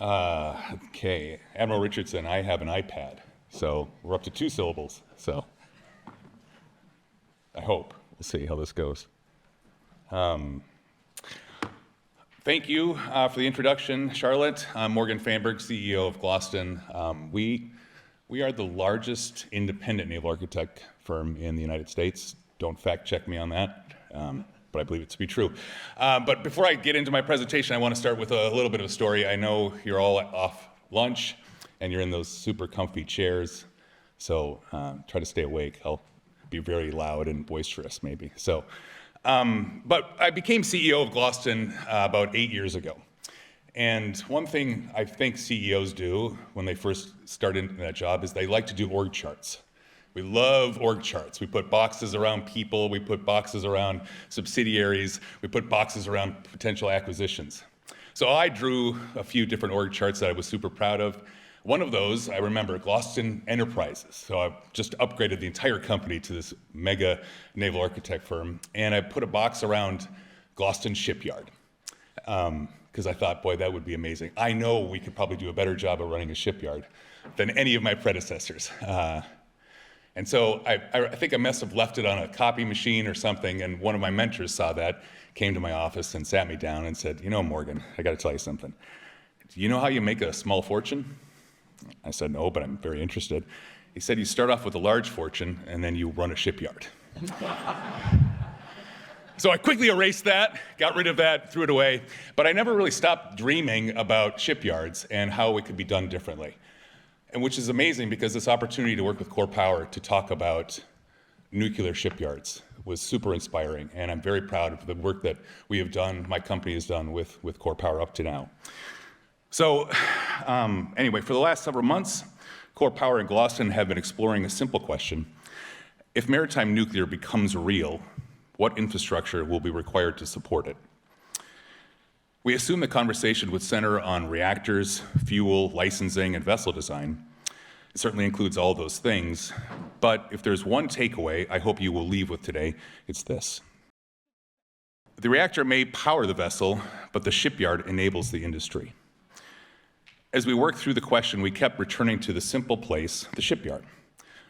Okay, Admiral Richardson, I have an iPad, so we're up to 2 syllables, so I hope. We'll see how this goes. Thank you for the introduction, Charlotte. I'm Morgan Fanberg, CEO of Glosten. We are the largest independent naval architect firm in the United States. Don't fact check me on that, but I believe it to be true. But before I get into my presentation, I want to start with a little bit of a story. I know you're all off lunch and you're in those super comfy chairs, so try to stay awake. I'll be very loud and boisterous maybe. But I became CEO of Glosten about 8 years ago. And one thing I think CEOs do when they first start into that job is they like to do org charts. We love org charts. We put boxes around people, we put boxes around subsidiaries, we put boxes around potential acquisitions. So I drew a few different org charts that I was super proud of. One of those, I remember, Glosten Enterprises. So I just upgraded the entire company to this mega naval architect firm, and I put a box around Glosten Shipyard. Because I thought, boy, that would be amazing. I know we could probably do a better job of running a shipyard than any of my predecessors. And so I think I must have left it on a copy machine or something, and one of my mentors saw that, came to my office and sat me down and said, you know, Morgan, I got to tell you something. Do you know how you make a small fortune? I said, no, but I'm very interested. He said, you start off with a large fortune, and then you run a shipyard. So I quickly erased that, got rid of that, threw it away, but I never really stopped dreaming about shipyards and how it could be done differently. And which is amazing because this opportunity to work with Core Power to talk about nuclear shipyards was super inspiring, and I'm very proud of the work that we have done, my company has done with Core Power up to now. So anyway, for the last several months, Core Power and Glosten have been exploring a simple question. If maritime nuclear becomes real, what infrastructure will be required to support it? We assume the conversation would center on reactors, fuel, licensing, and vessel design. It certainly includes all those things, but if there's one takeaway I hope you will leave with today, it's this. The reactor may power the vessel, but the shipyard enables the industry. As we worked through the question, we kept returning to the simple place, the shipyard.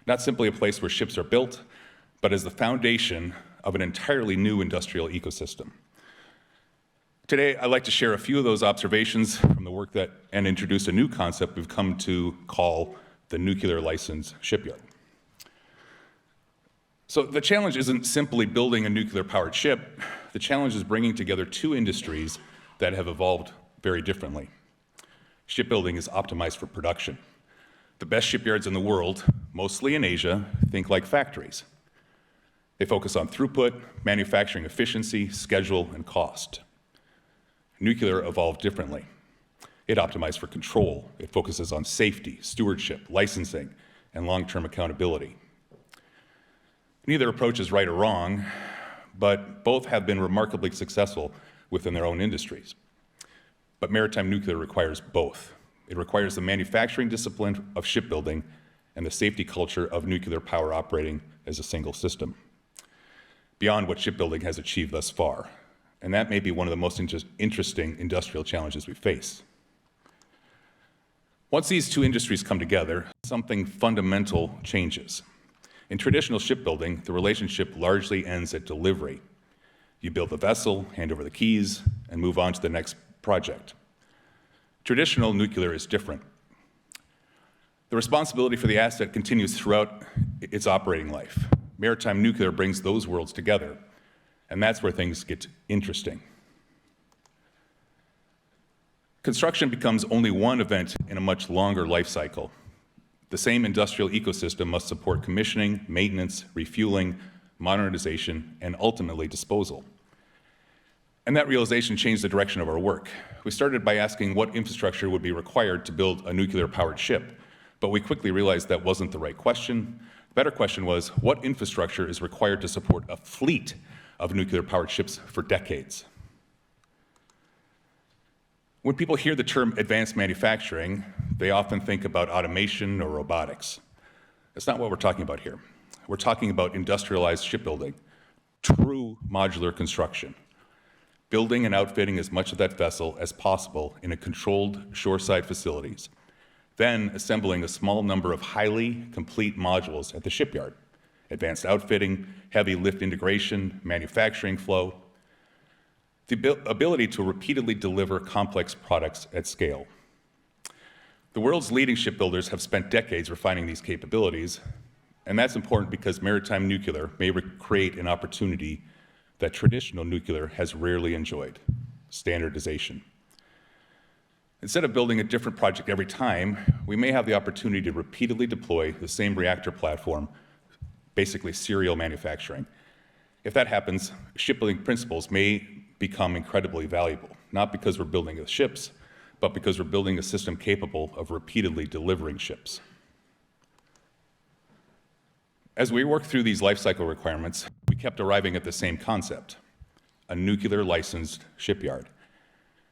Not simply a place where ships are built, but as the foundation of an entirely new industrial ecosystem. Today, I'd like to share a few of those observations from the work and introduce a new concept we've come to call the nuclear licensed shipyard. So the challenge isn't simply building a nuclear-powered ship. The challenge is bringing together two industries that have evolved very differently. Shipbuilding is optimized for production. The best shipyards in the world, mostly in Asia, think like factories. They focus on throughput, manufacturing efficiency, schedule, and cost. Nuclear evolved differently. It optimized for control. It focuses on safety, stewardship, licensing, and long-term accountability. Neither approach is right or wrong, but both have been remarkably successful within their own industries. But maritime nuclear requires both. It requires the manufacturing discipline of shipbuilding and the safety culture of nuclear power operating as a single system, beyond what shipbuilding has achieved thus far. And that may be one of the most interesting industrial challenges we face. Once these two industries come together, something fundamental changes. In traditional shipbuilding, the relationship largely ends at delivery. You build the vessel, hand over the keys, and move on to the next project. Traditional nuclear is different. The responsibility for the asset continues throughout its operating life. Maritime nuclear brings those worlds together, and that's where things get interesting. Construction becomes only one event in a much longer life cycle. The same industrial ecosystem must support commissioning, maintenance, refueling, modernization, and ultimately disposal. And that realization changed the direction of our work. We started by asking what infrastructure would be required to build a nuclear-powered ship, but we quickly realized that wasn't the right question. The better question was, what infrastructure is required to support a fleet of nuclear-powered ships for decades? When people hear the term advanced manufacturing, they often think about automation or robotics. That's not what we're talking about here. We're talking about industrialized shipbuilding, true modular construction. building and outfitting as much of that vessel as possible in a controlled shoreside facilities, then assembling a small number of highly complete modules at the shipyard, advanced outfitting, heavy lift integration, manufacturing flow, the ability to repeatedly deliver complex products at scale. The world's leading shipbuilders have spent decades refining these capabilities, and that's important because maritime nuclear may create an opportunity that traditional nuclear has rarely enjoyed: standardization. Instead of building a different project every time, we may have the opportunity to repeatedly deploy the same reactor platform, basically serial manufacturing. If that happens, shipbuilding principles may become incredibly valuable, not because we're building the ships, but because we're building a system capable of repeatedly delivering ships. As we work through these life cycle requirements, we kept arriving at the same concept: a nuclear licensed shipyard.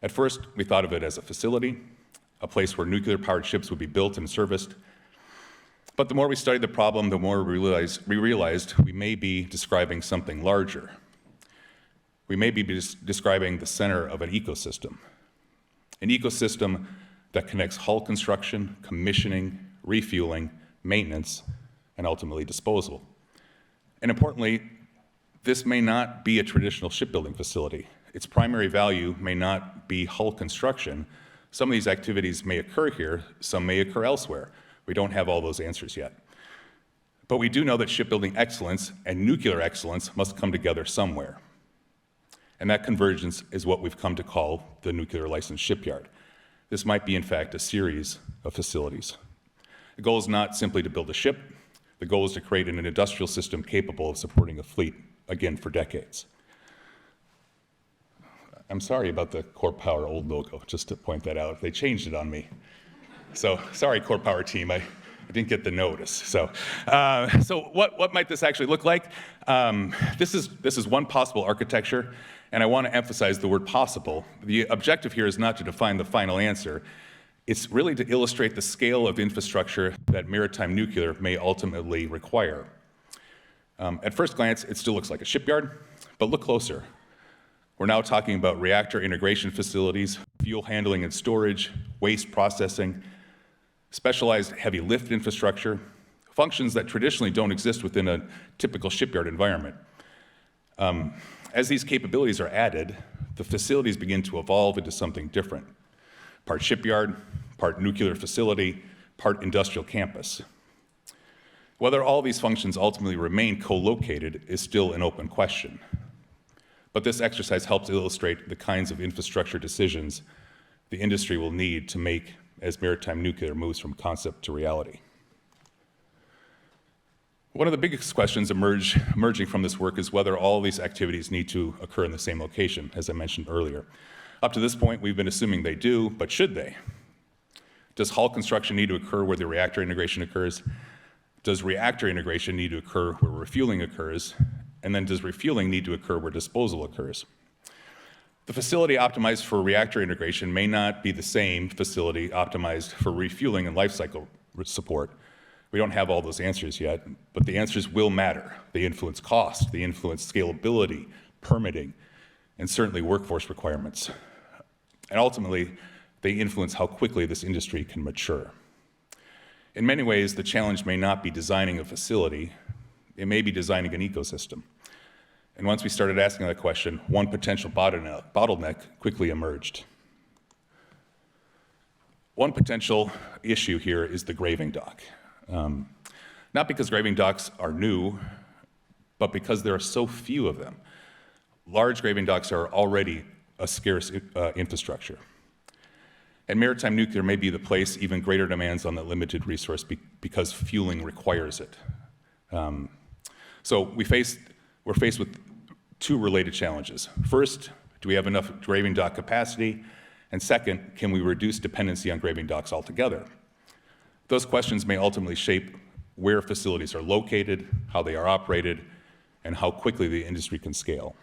At first, we thought of it as a facility, a place where nuclear-powered ships would be built and serviced. But the more we studied the problem, the more we realized we may be describing something larger. We may be describing the center of an ecosystem that connects hull construction, commissioning, refueling, maintenance, and ultimately disposal. And importantly, this may not be a traditional shipbuilding facility. Its primary value may not be hull construction. Some of these activities may occur here, some may occur elsewhere. We don't have all those answers yet. But we do know that shipbuilding excellence and nuclear excellence must come together somewhere. And that convergence is what we've come to call the nuclear licensed shipyard. This might be, in fact, a series of facilities. The goal is not simply to build a ship. The goal is to create an industrial system capable of supporting a fleet, again, for decades. I'm sorry about the Core Power old logo, just to point that out. They changed it on me. So sorry, Core Power team, I didn't get the notice. So what might this actually look like? This is one possible architecture, and I want to emphasize the word possible. The objective here is not to define the final answer. It's really to illustrate the scale of infrastructure that maritime nuclear may ultimately require. At first glance, it still looks like a shipyard, but look closer. We're now talking about reactor integration facilities, fuel handling and storage, waste processing, specialized heavy lift infrastructure, functions that traditionally don't exist within a typical shipyard environment. As these capabilities are added, the facilities begin to evolve into something different: part shipyard, part nuclear facility, part industrial campus. Whether all these functions ultimately remain co-located is still an open question. But this exercise helps illustrate the kinds of infrastructure decisions the industry will need to make as maritime nuclear moves from concept to reality. One of the biggest questions emerging from this work is whether all these activities need to occur in the same location, as I mentioned earlier. Up to this point, we've been assuming they do, but should they? Does hull construction need to occur where the reactor integration occurs? Does reactor integration need to occur where refueling occurs? And then does refueling need to occur where disposal occurs? The facility optimized for reactor integration may not be the same facility optimized for refueling and life cycle support. We don't have all those answers yet, but the answers will matter. They influence cost, they influence scalability, permitting, and certainly workforce requirements. And ultimately, they influence how quickly this industry can mature. In many ways, the challenge may not be designing a facility, it may be designing an ecosystem. And once we started asking that question, one potential bottleneck quickly emerged. One potential issue here is the graving dock. Not because graving docks are new, but because there are so few of them. Large graving docks are already a scarce infrastructure. And maritime nuclear may be the place even greater demands on that limited resource because fueling requires it. So we're faced with two related challenges. First, do we have enough graving dock capacity? And second, can we reduce dependency on graving docks altogether? Those questions may ultimately shape where facilities are located, how they are operated, and how quickly the industry can scale.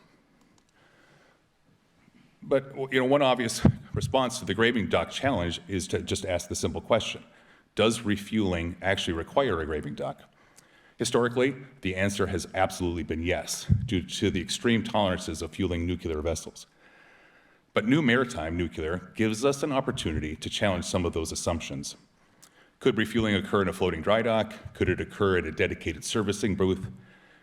But one obvious response to the graving dock challenge is to just ask the simple question: does refueling actually require a graving dock? Historically, the answer has absolutely been yes, due to the extreme tolerances of fueling nuclear vessels. But new maritime nuclear gives us an opportunity to challenge some of those assumptions. Could refueling occur in a floating dry dock? Could it occur at a dedicated servicing booth?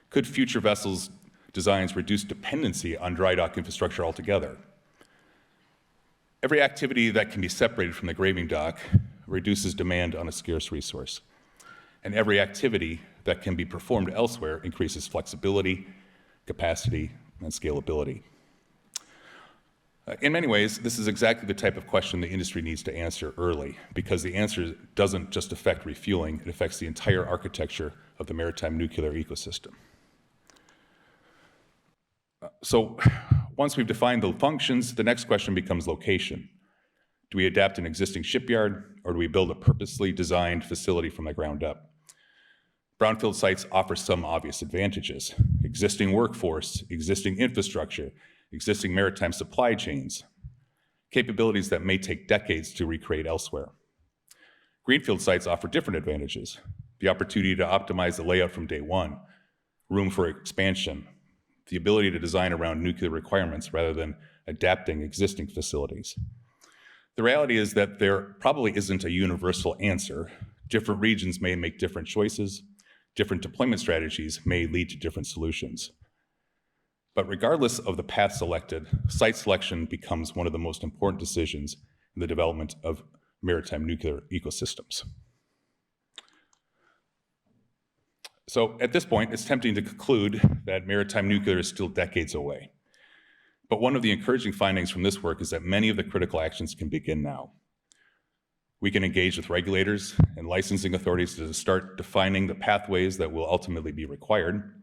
Could future vessels' designs reduce dependency on dry dock infrastructure altogether? Every activity that can be separated from the graving dock reduces demand on a scarce resource. And every activity that can be performed elsewhere increases flexibility, capacity, and scalability. In many ways, this is exactly the type of question the industry needs to answer early, because the answer doesn't just affect refueling, it affects the entire architecture of the maritime nuclear ecosystem. So once we've defined the functions, the next question becomes location. Do we adapt an existing shipyard, or do we build a purposely designed facility from the ground up? Brownfield sites offer some obvious advantages: existing workforce, existing infrastructure, existing maritime supply chains, capabilities that may take decades to recreate elsewhere. Greenfield sites offer different advantages: the opportunity to optimize the layout from day one, room for expansion, the ability to design around nuclear requirements rather than adapting existing facilities. The reality is that there probably isn't a universal answer. Different regions may make different choices. Different deployment strategies may lead to different solutions. But regardless of the path selected, site selection becomes one of the most important decisions in the development of maritime nuclear ecosystems. So at this point, it's tempting to conclude that maritime nuclear is still decades away. But one of the encouraging findings from this work is that many of the critical actions can begin now. We can engage with regulators and licensing authorities to start defining the pathways that will ultimately be required.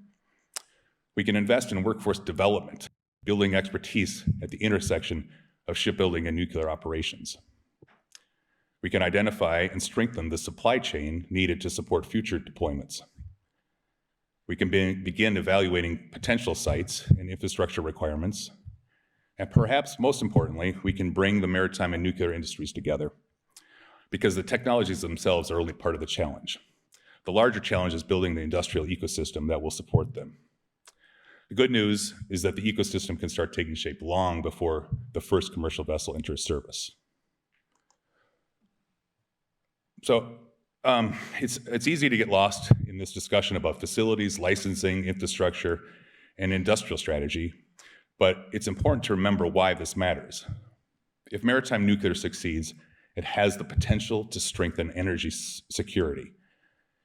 We can invest in workforce development, building expertise at the intersection of shipbuilding and nuclear operations. We can identify and strengthen the supply chain needed to support future deployments. We can begin evaluating potential sites and infrastructure requirements. And perhaps most importantly, we can bring the maritime and nuclear industries together, because the technologies themselves are only part of the challenge. The larger challenge is building the industrial ecosystem that will support them. The good news is that the ecosystem can start taking shape long before the first commercial vessel enters service. So it's easy to get lost in this discussion about facilities, licensing, infrastructure, and industrial strategy, but it's important to remember why this matters. If maritime nuclear succeeds, it has the potential to strengthen energy security.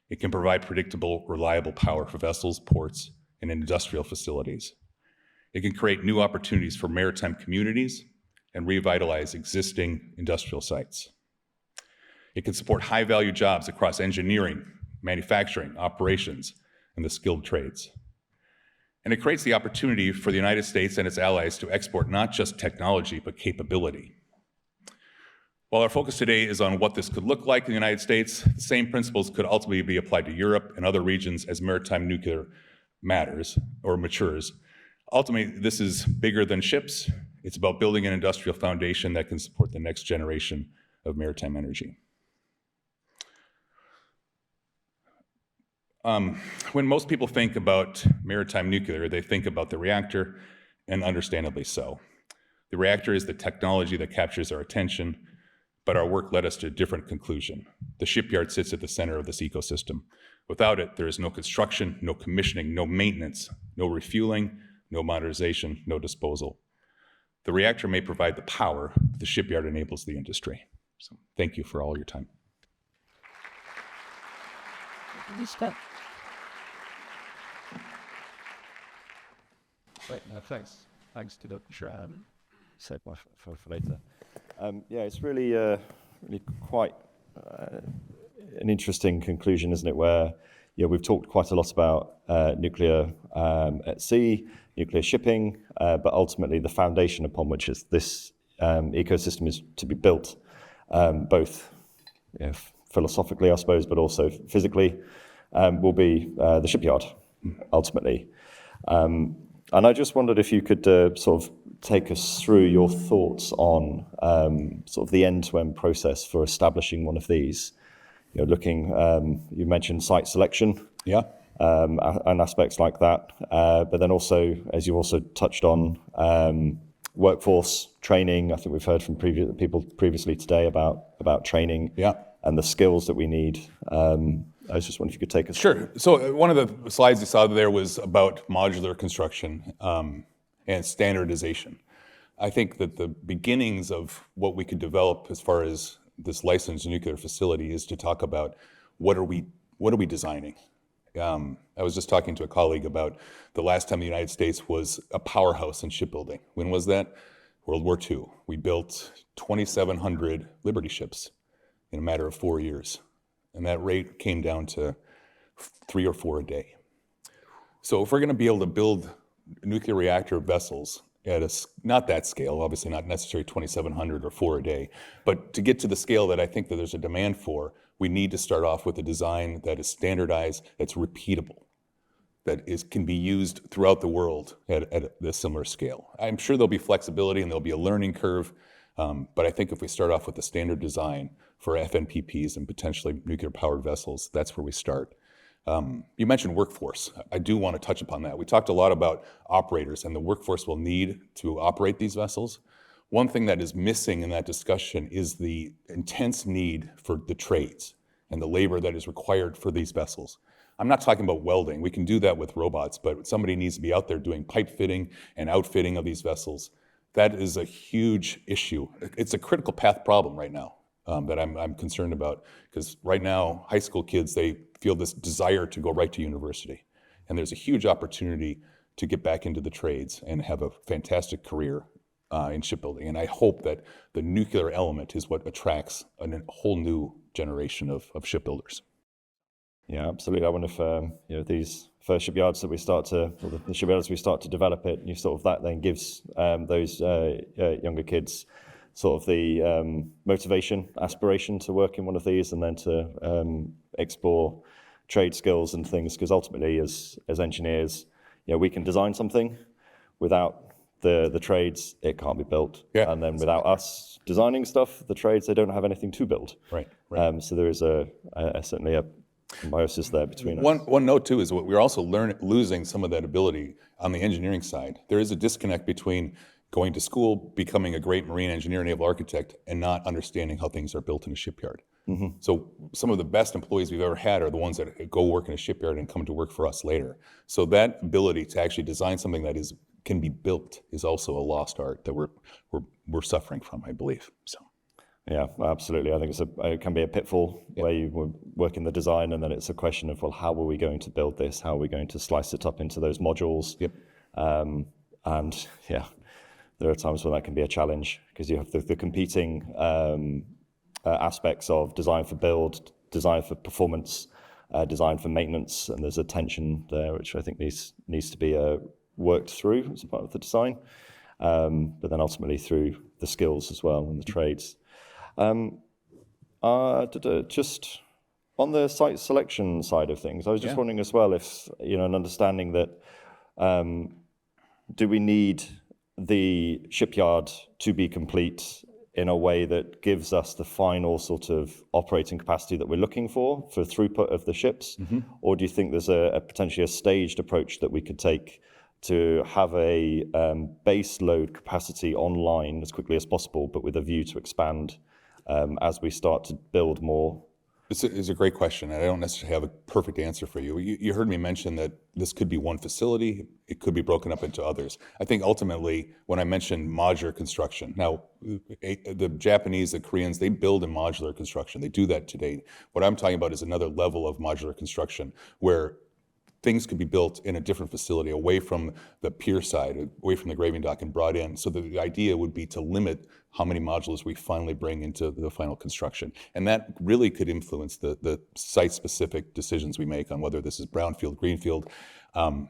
It can provide predictable, reliable power for vessels, ports, and industrial facilities. It can create new opportunities for maritime communities and revitalize existing industrial sites. It can support high-value jobs across engineering, manufacturing, operations, and the skilled trades. And it creates the opportunity for the United States and its allies to export not just technology, but capability. While our focus today is on what this could look like in the United States, the same principles could ultimately be applied to Europe and other regions as maritime nuclear matters or matures. Ultimately, this is bigger than ships. It's about building an industrial foundation that can support the next generation of maritime energy. When most people think about maritime nuclear, they think about the reactor, and understandably so. The reactor is the technology that captures our attention, but our work led us to a different conclusion. The shipyard sits at the center of this ecosystem. Without it, there is no construction, no commissioning, no maintenance, no refueling, no modernization, no disposal. The reactor may provide the power, but the shipyard enables the industry. So thank you for all your time. Great, no, thanks. Thanks to Dr. Schramm. Save my for later. Yeah, it's really, really quite an interesting conclusion, isn't it? Where we've talked quite a lot about nuclear at sea, nuclear shipping, but ultimately the foundation upon which this ecosystem is to be built, both philosophically, I suppose, but also physically, will be the shipyard, ultimately. And I just wondered if you could sort of take us through your thoughts on sort of the end-to-end process for establishing one of these. Looking, you mentioned site selection, and aspects like that, but then also, as you also touched on, workforce training. I think we've heard from people previously today about training and the skills that we need. I was just wondering if you could take us. Sure. So one of the slides you saw there was about modular construction and standardization. I think that the beginnings of what we could develop as far as this licensed nuclear facility is to talk about what are we designing. I was just talking to a colleague about the last time the United States was a powerhouse in shipbuilding. When was that? World War II. We built 2,700 Liberty ships in a matter of 4 years. And that rate came down to 3 or 4 a day. So if we're going to be able to build nuclear reactor vessels at not that scale, obviously not necessarily 2,700 or 4 a day, but to get to the scale that I think that there's a demand for, we need to start off with a design that is standardized, that's repeatable, can be used throughout the world at a similar scale. I'm sure there'll be flexibility and there'll be a learning curve, but I think if we start off with a standard design for FNPPs and potentially nuclear-powered vessels, that's where we start. You mentioned workforce. I do want to touch upon that. We talked a lot about operators and the workforce we'll need to operate these vessels. One thing that is missing in that discussion is the intense need for the trades and the labor that is required for these vessels. I'm not talking about welding. We can do that with robots, but somebody needs to be out there doing pipe fitting and outfitting of these vessels. That is a huge issue. It's a critical path problem right now that I'm concerned about, because right now, high school kids, they feel this desire to go right to university. And there's a huge opportunity to get back into the trades and have a fantastic career in shipbuilding. And I hope that the nuclear element is what attracts a whole new generation of shipbuilders. Yeah, absolutely. I wonder if these first shipyards that we start to, or the shipyards we start to develop it, and that then gives those younger kids sort of the motivation, aspiration to work in one of these, and then to explore trade skills and things. Because ultimately, as engineers, we can design something. Without the trades, it can't be built. Yeah, and then without us designing stuff, the trades, they don't have anything to build. Right. So there is certainly a symbiosis there between us. One note too is we're also losing some of that ability on the engineering side. There is a disconnect between going to school, becoming a great marine engineer, naval architect, and not understanding how things are built in a shipyard. Mm-hmm. So some of the best employees we've ever had are the ones that go work in a shipyard and come to work for us later. So that ability to actually design something that can be built is also a lost art that we're suffering from, I believe. So. Yeah, absolutely. I think it can be a pitfall where you work in the design, and then it's a question of, well, how are we going to build this? How are we going to slice it up into those modules? Yep. And there are times when that can be a challenge, because you have the competing aspects of design for build, design for performance, design for maintenance, and there's a tension there which I think needs to be worked through as part of the design, but then ultimately through the skills as well and the trades. Just on the site selection side of things, I was just wondering as well if, an understanding that do we need the shipyard to be complete in a way that gives us the final sort of operating capacity that we're looking for throughput of the ships? Mm-hmm. Or do you think there's potentially a staged approach that we could take to have a base load capacity online as quickly as possible, but with a view to expand as we start to build more? It's a great question, and I don't necessarily have a perfect answer for you. You heard me mention that this could be one facility. It could be broken up into others. I think ultimately, when I mentioned modular construction, now the Japanese, the Koreans, they build in modular construction. They do that today. What I'm talking about is another level of modular construction where things could be built in a different facility, away from the pier side, away from the graving dock, and brought in. So the idea would be to limit how many modules we finally bring into the final construction. And that really could influence the site-specific decisions we make on whether this is brownfield, greenfield. On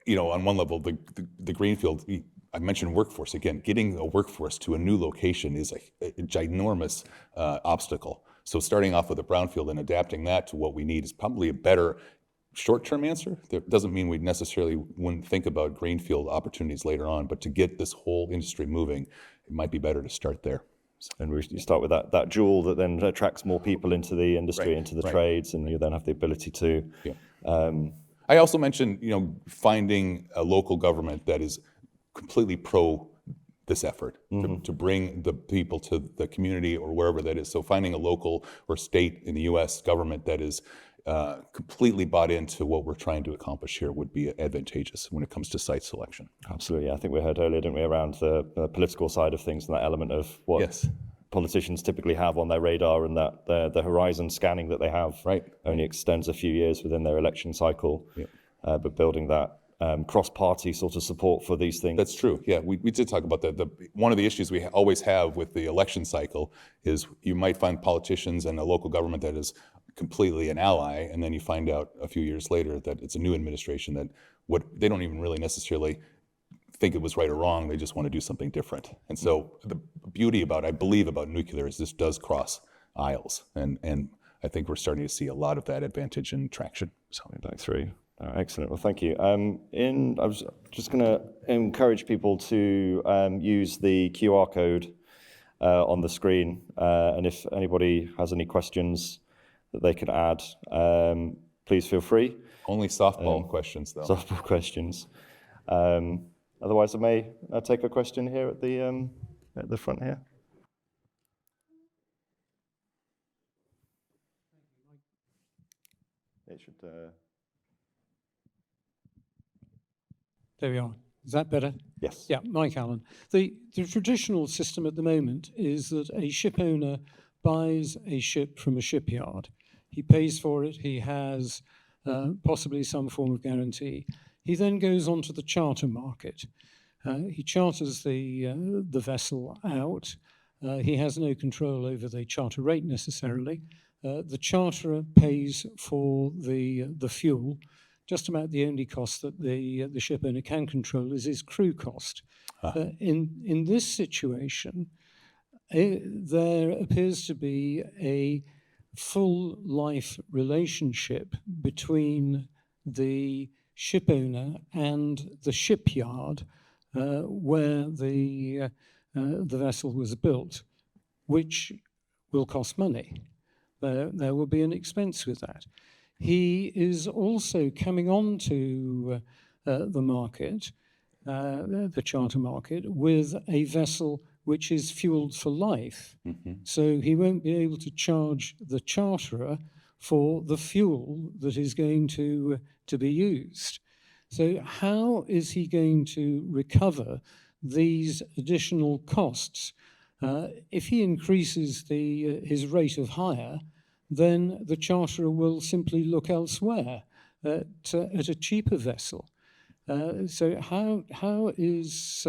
one level, the greenfield, I mentioned workforce. Again, getting a workforce to a new location is a ginormous obstacle. So starting off with a brownfield and adapting that to what we need is probably a better short-term answer. That doesn't mean we necessarily wouldn't think about greenfield opportunities later on, but to get this whole industry moving, it might be better to start there. And you start with that jewel that then attracts more people into the industry, into the trades, and you then have the ability to. Yeah. I also mentioned, finding a local government that is completely pro this effort to bring the people to the community or wherever that is. So finding a local or state in the U.S. government that is completely bought into what we're trying to accomplish here would be advantageous when it comes to site selection. Absolutely. I think we heard earlier, didn't we, around the political side of things and that element of what Yes. politicians typically have on their radar, and that the horizon scanning that they have Right. only extends a few years within their election cycle. Yep. But building that cross-party sort of support for these things. That's true. Yeah, we did talk about that. One of the issues we always have with the election cycle is you might find politicians and a local government that is completely an ally, and then you find out a few years later that it's a new administration that they don't even really necessarily think it was right or wrong. They just want to do something different. And so the beauty I believe about nuclear is this does cross aisles, and I think we're starting to see a lot of that advantage and traction. So Back through. Excellent. Well, thank you. I was just going to encourage people to use the QR code on the screen, and if anybody has any questions that they could add, please feel free. only softball questions, though. Softball questions. Otherwise, I may take a question here at the front here. It should. There we are. Is that better? Yes. Yeah, Mike Allen. The traditional system at the moment is that a ship owner buys a ship from a shipyard. He pays for it. He has possibly some form of guarantee. He then goes on to the charter market. He charters the vessel out. He has no control over the charter rate necessarily. The charterer pays for the fuel. Just about the only cost that the ship owner can control is his crew cost. In this situation, there appears to be a full life relationship between the ship owner and the shipyard where the vessel was built, which will cost money. There will be an expense with that. He is also coming on to the market, the charter market, with a vessel which is fueled for life. Mm-hmm. So he won't be able to charge the charterer for the fuel that is going to be used. So how is he going to recover these additional costs? If he increases his rate of hire, then the charterer will simply look elsewhere at a cheaper vessel. So how is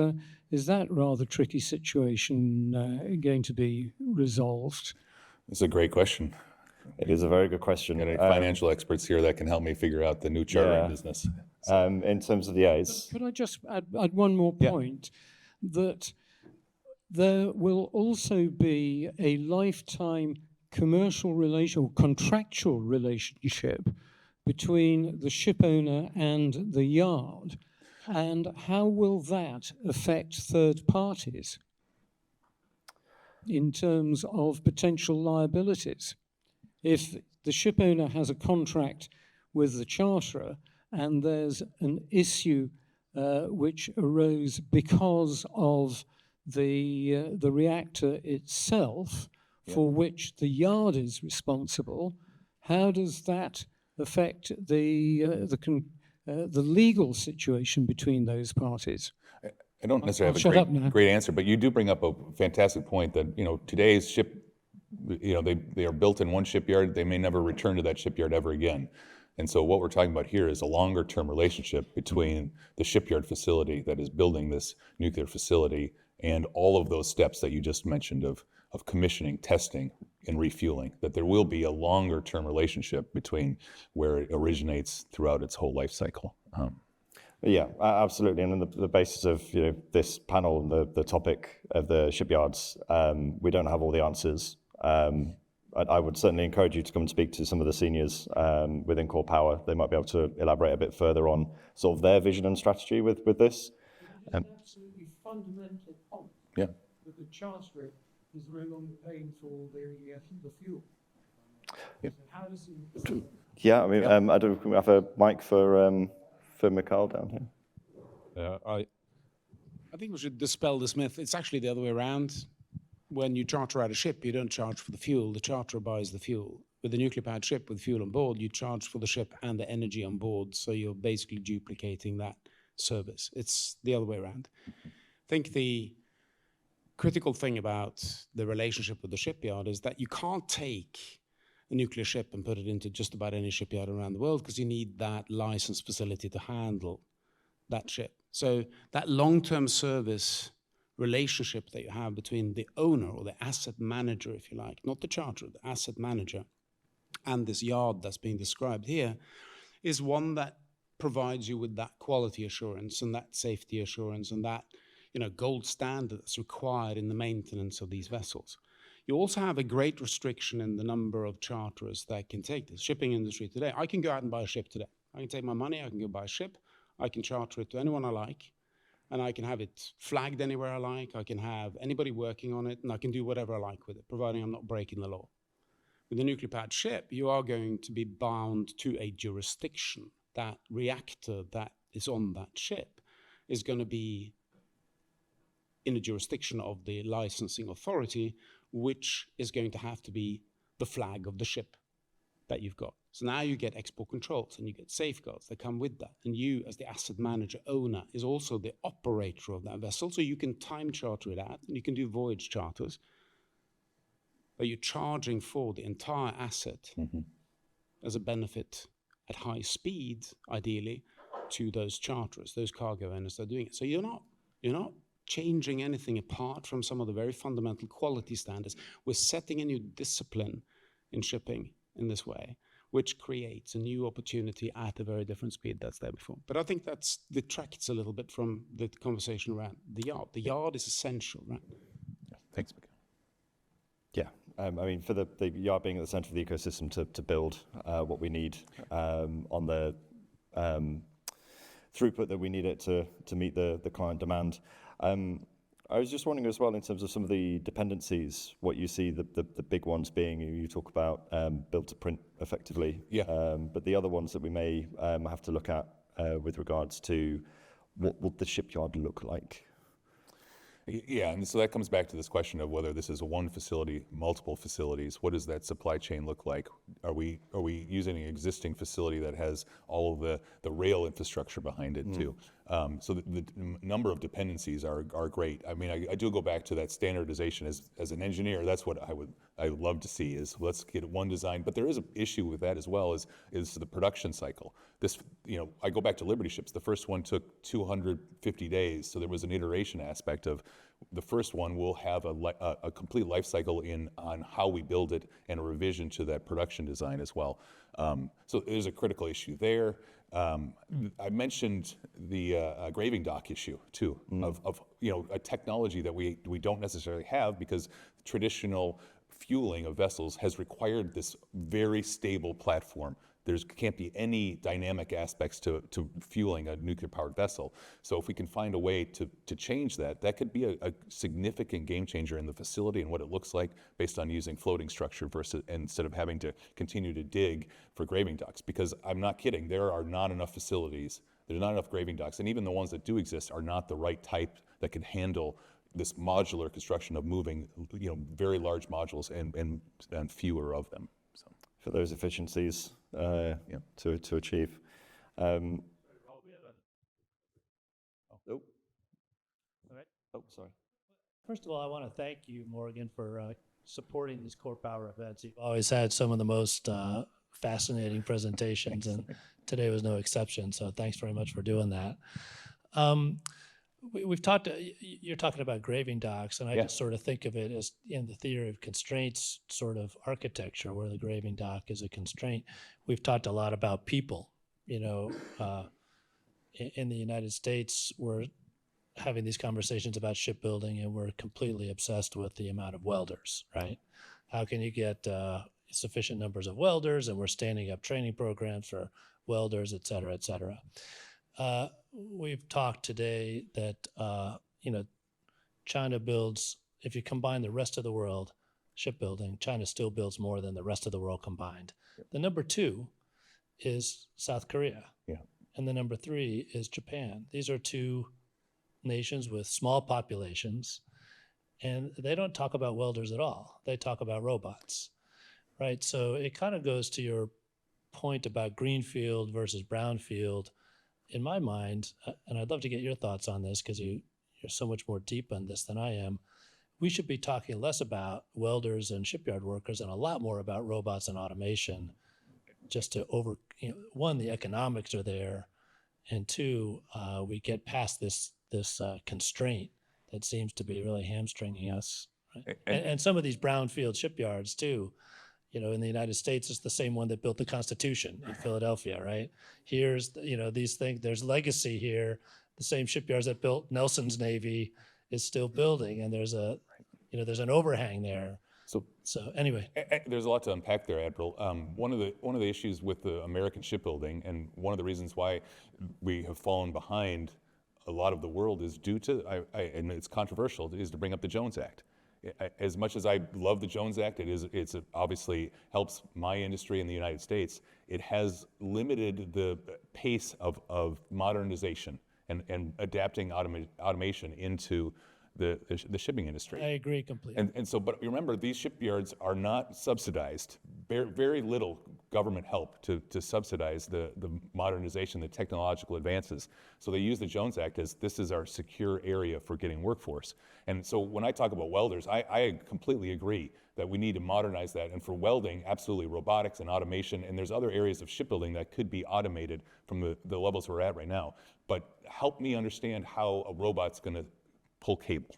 that rather tricky situation going to be resolved? It's a great question. It is a very good question. Got any financial experts here that can help me figure out the new chartering business? In terms of could I just add one more point? That there will also be a lifetime commercial relation or contractual relationship between the ship owner and the yard, and how will that affect third parties in terms of potential liabilities? If the ship owner has a contract with the charterer and there's an issue which arose because of the reactor itself, for which the yard is responsible, how does that affect the legal situation between those parties? I don't necessarily have a great answer, but you do bring up a fantastic point that, today's ship, they are built in one shipyard. They may never return to that shipyard ever again. And so what we're talking about here is a longer term relationship between the shipyard facility that is building this nuclear facility and all of those steps that you just mentioned of commissioning, testing, and refueling, that there will be a longer term relationship between where it originates throughout its whole life cycle. Yeah, absolutely. And on the basis of this panel, the topic of the shipyards, we don't have all the answers. I would certainly encourage you to come and speak to some of the seniors within Core Power. They might be able to elaborate a bit further on sort of their vision and strategy with this. It's an absolutely fundamental point that the charterer is no longer paying for the fuel. Yep. So how does he... Yeah, I mean, I don't. We have a mic for Mikhail down here. I think we should dispel this myth. It's actually the other way around. When you charter out a ship, you don't charge for the fuel. The charterer buys the fuel. With a nuclear-powered ship with fuel on board, you charge for the ship and the energy on board. So you're basically duplicating that service. It's the other way around. I think the critical thing about the relationship with the shipyard is that you can't take a nuclear ship and put it into just about any shipyard around the world because you need that licensed facility to handle that ship. So that long-term service relationship that you have between the owner or the asset manager, if you like, not the charterer, the asset manager, and this yard that's being described here, is one that provides you with that quality assurance and that safety assurance and that, you know, gold standard that's required in the maintenance of these vessels. You also have a great restriction in the number of charterers that can take this. Shipping industry today, I can go out and buy a ship today. I can take my money, I can go buy a ship, I can charter it to anyone I like, and I can have it flagged anywhere I like, I can have anybody working on it, and I can do whatever I like with it, providing I'm not breaking the law. With a nuclear-powered ship, you are going to be bound to a jurisdiction. That reactor that is on that ship is going to be in a jurisdiction of the licensing authority, which is going to have to be the flag of the ship that you've got. So now you get export controls and you get safeguards that come with that. And you, as the asset manager owner, is also the operator of that vessel. So you can time charter it out and you can do voyage charters. But you're charging for the entire asset as a benefit at high speed, ideally, to those charterers, those cargo owners that are doing it. So you're not changing anything apart from some of the very fundamental quality standards. We're setting a new discipline in shipping in this way, which creates a new opportunity at a very different speed that's there before. But I think that detracts a little bit from the conversation around the yard. The yard is essential, right? Thanks, Mikael. Yeah, I mean, for the yard being at the center of the ecosystem to build what we need on the throughput that we need it to meet the client demand. I was just wondering as well, in terms of some of the dependencies, what you see the big ones being. You talk about build to print effectively, but the other ones that we may have to look at with regards to what would the shipyard look like? Yeah, and so that comes back to this question of whether this is a one facility, multiple facilities. What does that supply chain look like? Are we using an existing facility that has all of the rail infrastructure behind it too? So the number of dependencies are great. I mean, I do go back to that standardization as an engineer. That's what I would love to see, is let's get one design. But there is an issue with that as well, is the production cycle. This, I go back to Liberty ships. The first one took 250 days, so there was an iteration aspect of the first one will have a complete life cycle on how we build it and a revision to that production design as well. So there's a critical issue there. I mentioned the graving dock issue too, of a technology that we don't necessarily have, because traditional fueling of vessels has required this very stable platform. There can't be any dynamic aspects to fueling a nuclear-powered vessel. So if we can find a way to change that, that could be a significant game changer in the facility and what it looks like, based on using floating structure versus instead of having to continue to dig for graving docks. Because I'm not kidding, there are not enough facilities, there's not enough graving docks, and even the ones that do exist are not the right type that can handle this modular construction of moving, very large modules and fewer of them. So for those efficiencies to achieve. Oh, sorry. First of all, I want to thank you, Morgan, for supporting these core power events. You've always had some of the most fascinating presentations, and today was no exception. So thanks very much for doing that. We've talked, you're talking about graving docks, and I just sort of think of it as in the theory of constraints sort of architecture, where the graving dock is a constraint. We've talked a lot about people, in the United States, we're having these conversations about shipbuilding, and we're completely obsessed with the amount of welders, right? How can you get sufficient numbers of welders? And we're standing up training programs for welders, et cetera, et cetera. We've talked today that, China builds, if you combine the rest of the world shipbuilding, China still builds more than the rest of the world combined. The number 2 is South Korea. And the number 3 is Japan. These are 2 nations with small populations, and they don't talk about welders at all. They talk about robots, right? So it kind of goes to your point about greenfield versus brownfield. In my mind, and I'd love to get your thoughts on this because you're so much more deep on this than I am, we should be talking less about welders and shipyard workers and a lot more about robots and automation, just to one, the economics are there, and two, we get past this constraint that seems to be really hamstringing us. Right? And some of these brownfield shipyards too, in the United States, it's the same one that built the Constitution in Philadelphia, right? Here's, these things, there's legacy here. The same shipyards that built Nelson's Navy is still building, and there's an overhang there. So anyway. There's a lot to unpack there, Admiral. One of the issues with the American shipbuilding, and one of the reasons why we have fallen behind a lot of the world is due to, and it's controversial, is to bring up the Jones Act. As much as I love the Jones Act, it's obviously helps my industry in the United States. It has limited the pace of modernization and adapting automation into the shipping industry. I agree completely. And so, but remember, these shipyards are not subsidized. Very little government help to subsidize the modernization, the technological advances. So they use the Jones Act as this is our secure area for getting workforce. And so when I talk about welders, I completely agree that we need to modernize that. And for welding, absolutely robotics and automation. And there's other areas of shipbuilding that could be automated from the levels we're at right now. But help me understand how a robot's going to pull cable,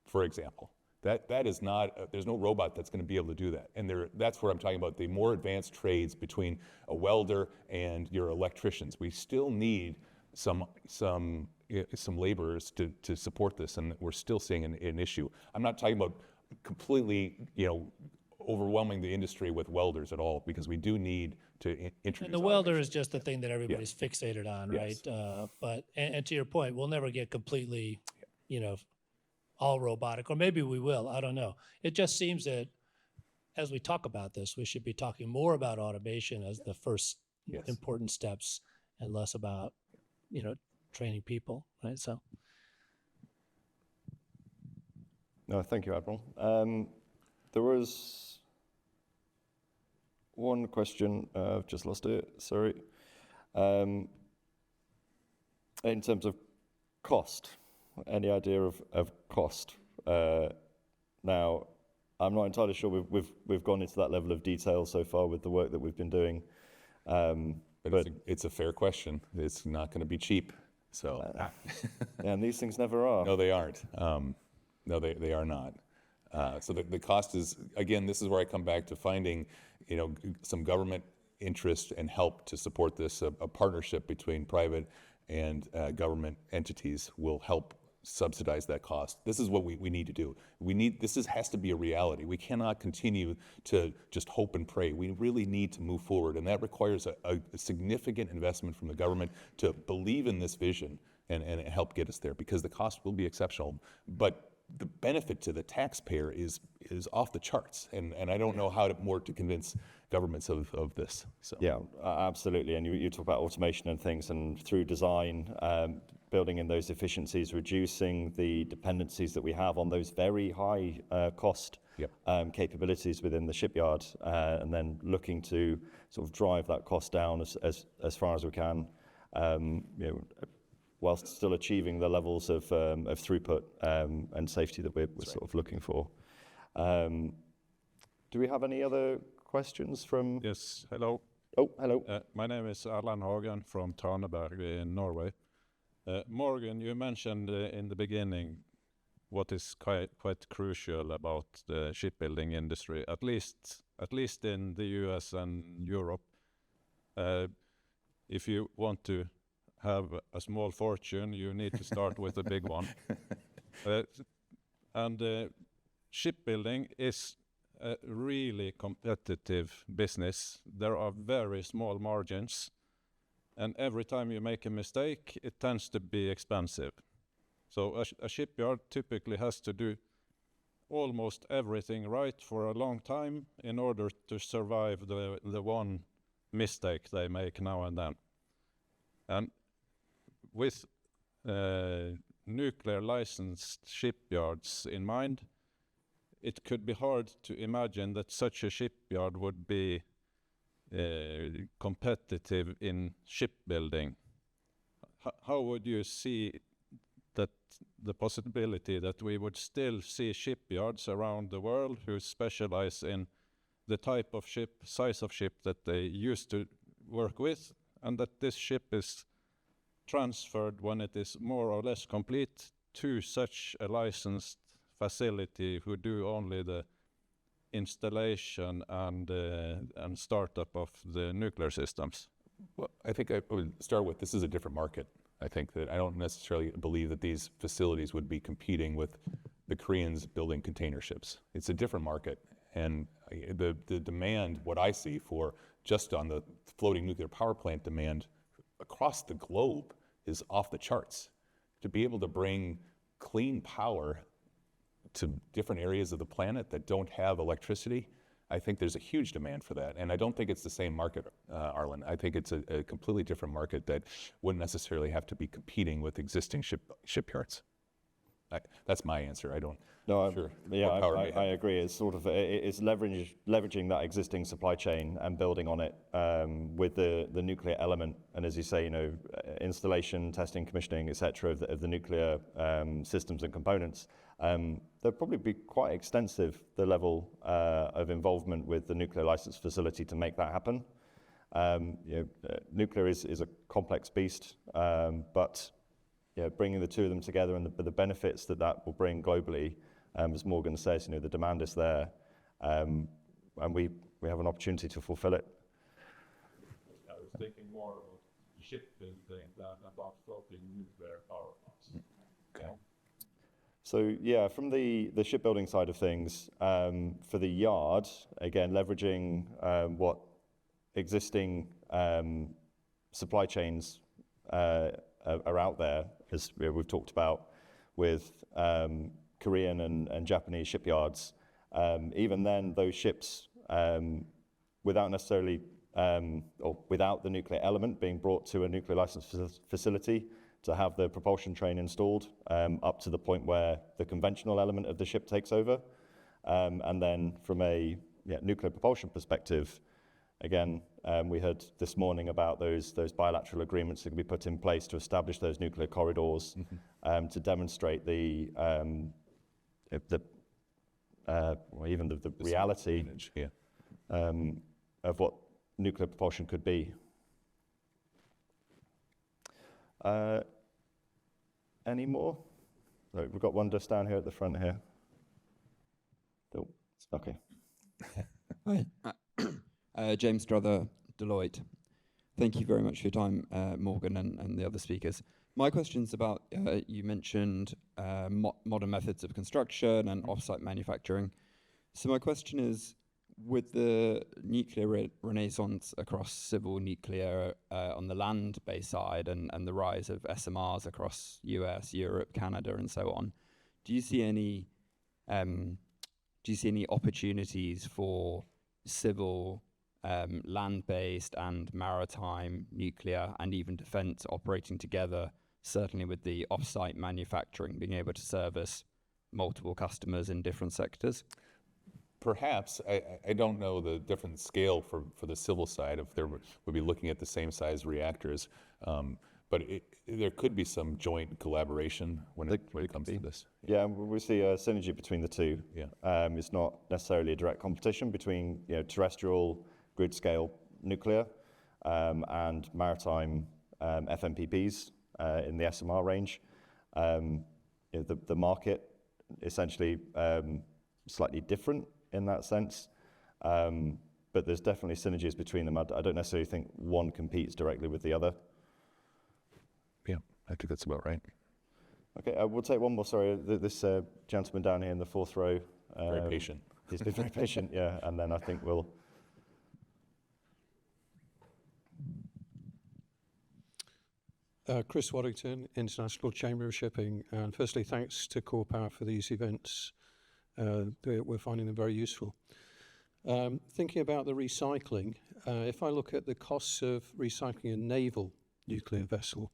for example. That is not, there's no robot that's going to be able to do that. And that's where I'm talking about the more advanced trades between a welder and your electricians. We still need some laborers to support this, and we're still seeing an issue. I'm not talking about completely, overwhelming the industry with welders at all, because we do need to introduce. And the welder is just the thing that everybody's fixated on, Yes. right? But to your point, we'll never get completely, all robotic, or maybe we will, I don't know. It just seems that as we talk about this, we should be talking more about automation as the first important steps and less about, training people, right? So. No, thank you, Admiral. There was one question, I've just lost it, sorry. In terms of cost, any idea of cost? Now, I'm not entirely sure we've gone into that level of detail so far with the work that we've been doing. But it's a fair question. It's not going to be cheap. So, and these things never are. No, they aren't. No, they are not. So the cost is, again, this is where I come back to finding, some government interest and help to support this. A partnership between private and government entities will help subsidize that cost. This is what we need to do. This has to be a reality. We cannot continue to just hope and pray. We really need to move forward, and that requires a significant investment from the government to believe in this vision and help get us there, because the cost will be exceptional. But the benefit to the taxpayer is off the charts, and I don't know how more to convince governments of this. So. Yeah, absolutely. And you talk about automation and things, and through design, building in those efficiencies, reducing the dependencies that we have on those very high cost capabilities within the shipyard, and then looking to sort of drive that cost down as far as we can, whilst still achieving the levels of throughput and safety that we're sort of looking for. Do we have any other questions from? Yes, hello. Oh, hello. My name is Erland Hagen from Fanberg in Norway. Morgan, you mentioned in the beginning what is quite crucial about the shipbuilding industry, at least in the US and Europe. If you want to have a small fortune, you need to start with a big one. And shipbuilding is a really competitive business. There are very small margins, and every time you make a mistake, it tends to be expensive. So a shipyard typically has to do almost everything right for a long time in order to survive the one mistake they make now and then. And with nuclear licensed shipyards in mind, it could be hard to imagine that such a shipyard would be competitive in shipbuilding. How would you see that the possibility that we would still see shipyards around the world who specialize in the type of ship, size of ship that they used to work with, and that this ship is transferred when it is more or less complete to such a licensed facility who do only the installation and startup of the nuclear systems? Well, I think I would start with, this is a different market. I think that I don't necessarily believe that these facilities would be competing with the Koreans building container ships. It's a different market. And the demand, what I see for just on the floating nuclear power plant demand across the globe is off the charts. To be able to bring clean power to different areas of the planet that don't have electricity, I think there's a huge demand for that. And I don't think it's the same market, Arlen. I think it's a completely different market that wouldn't necessarily have to be competing with existing shipyards. That's my answer. I don't. No, sure yeah, what power may I have. agree. It's sort of it's leveraging that existing supply chain and building on it with the nuclear element. And as you say, installation, testing, commissioning, etc. of the nuclear systems and components. There'll probably be quite extensive, the level of involvement with the nuclear license facility to make that happen. Nuclear is a complex beast, but bringing the two of them together and the benefits that will bring globally, as Morgan says, the demand is there, and we have an opportunity to fulfill it. I was thinking more about shipbuilding than about floating nuclear power plants. Okay. So from the shipbuilding side of things, for the yard, again, leveraging what existing supply chains are out there, as we've talked about with Korean and Japanese shipyards. Even then, those ships, without necessarily, or without the nuclear element being brought to a nuclear license facility, to have the propulsion train installed up to the point where the conventional element of the ship takes over. And then from a nuclear propulsion perspective, again, we heard this morning about those bilateral agreements that can be put in place to establish those nuclear corridors, to demonstrate even the reality of what nuclear propulsion could be. Any more? So we've got one just down here at the front here. Oh, okay. Hi. James Strother, Deloitte. Thank you very much for your time, Morgan and the other speakers. My question's about, you mentioned modern methods of construction and off-site manufacturing. So my question is, with the nuclear renaissance across civil nuclear on the land-based side and the rise of SMRs across US, Europe, Canada, and so on, do you see any opportunities for civil, land-based and maritime nuclear and even defense operating together, certainly with the off-site manufacturing, being able to service multiple customers in different sectors? Perhaps. I don't know the different scale for the civil side, if there would be looking at the same size reactors, but there could be some joint collaboration when it comes to this. Yeah, we see a synergy between the two. Yeah. It's not necessarily a direct competition between terrestrial grid-scale nuclear and maritime FMPPs in the SMR range. The market essentially slightly different in that sense, but there's definitely synergies between them. I don't necessarily think one competes directly with the other. Yeah, I think that's about right. Okay, we'll take one more. Sorry, this gentleman down here in the fourth row. Very patient. He's been very patient, yeah, and then I think we'll... Chris Waddington, International Chamber of Shipping, and firstly thanks to Core Power for these events. We're finding them very useful. Thinking about the recycling, if I look at the costs of recycling a naval nuclear vessel,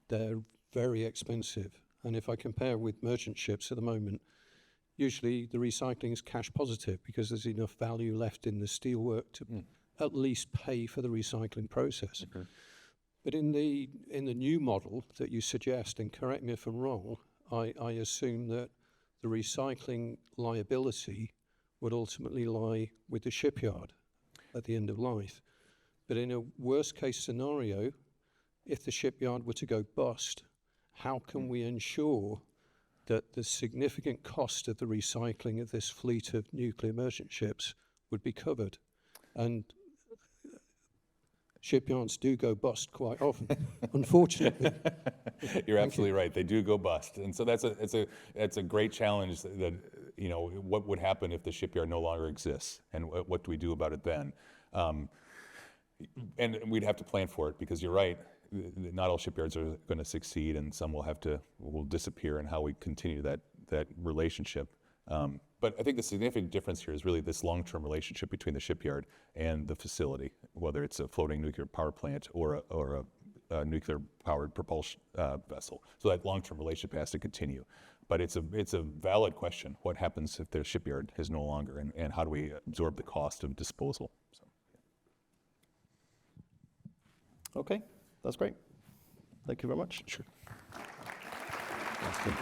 they're very expensive. And if I compare with merchant ships at the moment, usually the recycling is cash positive because there's enough value left in the steelwork to at least pay for the recycling process. But in the new model that you suggest, and correct me if I'm wrong, I assume that the recycling liability would ultimately lie with the shipyard at the end of life. But in a worst case scenario, if the shipyard were to go bust, how can we ensure that the significant cost of the recycling of this fleet of nuclear merchant ships would be covered? And shipyards do go bust quite often, unfortunately. You're absolutely right. They do go bust, and so that's a great challenge. That you know, what would happen if the shipyard no longer exists, and what do we do about it then? And we'd have to plan for it, because you're right. Not all shipyards are going to succeed, and some will disappear, and how we continue that relationship. But I think the significant difference here is really this long-term relationship between the shipyard and the facility, whether it's a floating nuclear power plant or a nuclear-powered propulsion vessel. So that long-term relationship has to continue. But it's a valid question: what happens if the shipyard is no longer, and how do we absorb the cost of disposal? So. Okay, that's great. Thank you very much. Sure. That's good.